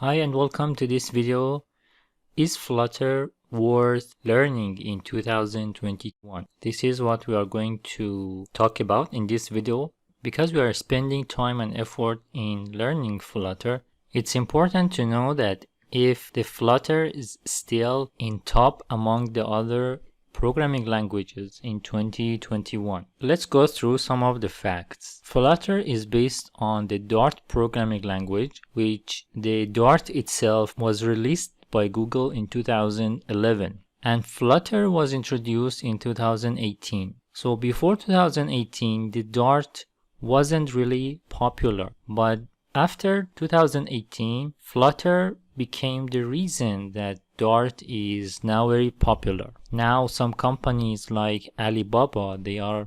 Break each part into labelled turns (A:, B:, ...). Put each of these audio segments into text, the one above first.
A: Hi and welcome to this video. Is Flutter worth learning in 2021? This is what we are going to talk about in this video. Because we are spending time and effort in learning Flutter, it's important to know that if the Flutter is still in top among the other programming languages in 2021. Let's go through some of the facts. Flutter is based on the Dart programming language, which the Dart itself was released by Google in 2011, and Flutter was introduced in 2018. So before 2018, the Dart wasn't really popular, but after 2018, Flutter became the reason that Dart is now very popular. Now some companies like Alibaba, they are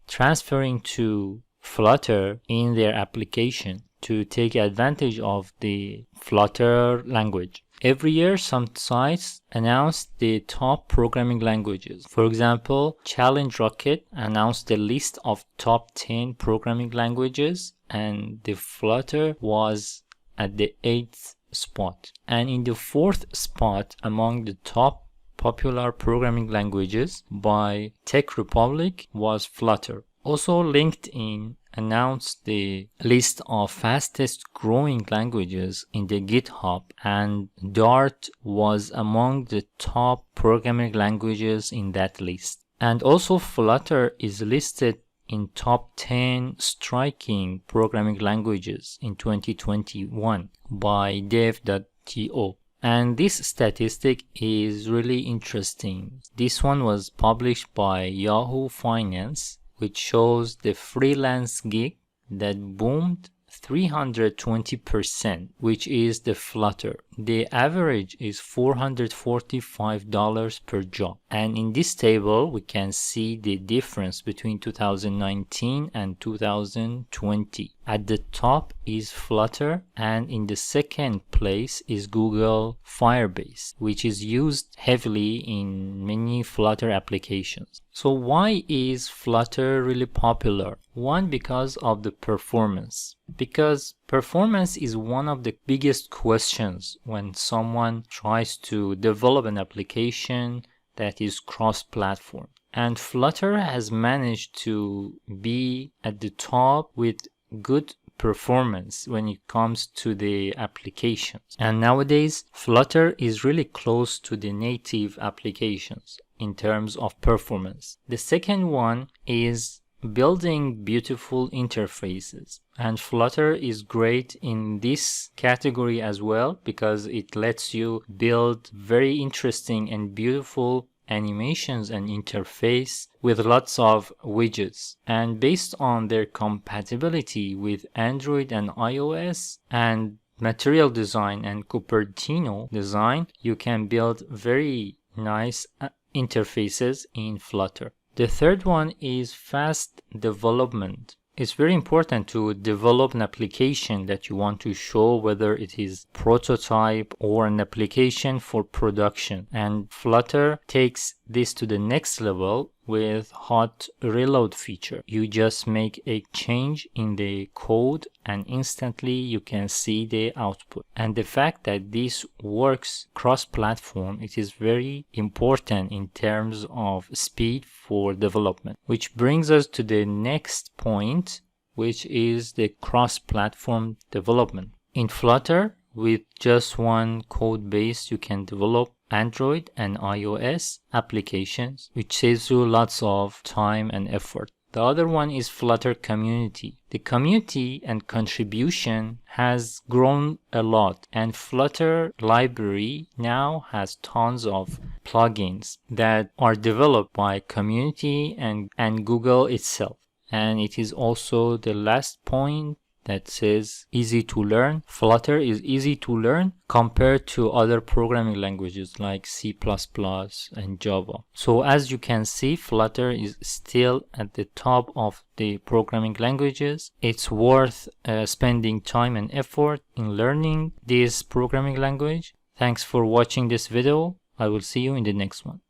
A: transferring to Flutter in their application to take advantage of the Flutter language. Every year, some sites announce the top programming languages. For example, Challenge Rocket announced the list of top 10 programming languages, and the Flutter was at the 8th spot. And in the 4th spot among the top popular programming languages by Tech Republic was Flutter. Also, LinkedIn announced the list of fastest growing languages in the GitHub, and Dart was among the top programming languages in that list. And also Flutter is listed in top 10 striking programming languages in 2021 by dev.to. And this statistic is really interesting. This one was published by Yahoo Finance, which shows the freelance gig that boomed 320%, which is the Flutter. The average is $445 per job. And in this table, we can see the difference between 2019 and 2020. At the top is Flutter, and in the second place is Google Firebase, which is used heavily in many Flutter applications. So why is Flutter really popular? One, because of the performance. Because performance is one of the biggest questions when someone tries to develop an application that is cross-platform. And Flutter has managed to be at the top with good performance when it comes to the applications. And nowadays, Flutter is really close to the native applications in terms of performance. The second one is building beautiful interfaces, and Flutter is great in this category as well because it lets you build very interesting and beautiful animations and interface with lots of widgets. And based on their compatibility with Android and iOS and material design and Cupertino design, you can build very nice interfaces in Flutter. The third one is fast development. It's very important to develop an application that you want to show, whether it is prototype or an application for production. And Flutter takes this to the next level with hot reload feature. You just make a change in the code and instantly you can see the output. And the fact that this works cross-platform, it is very important in terms of speed for development. Which brings us to the next point, which is the cross-platform development. In Flutter, with just one code base, you can develop Android and iOS applications, which saves you lots of time and effort. The other one is Flutter community. The community and contribution has grown a lot, and Flutter library now has tons of plugins that are developed by community and Google itself. And it is also the last point that says easy to learn. Flutter is easy to learn compared to other programming languages like C++ and Java. So as you can see, Flutter is still at the top of the programming languages. It's worth spending time and effort in learning this programming language. Thanks for watching this video. I will see you in the next one.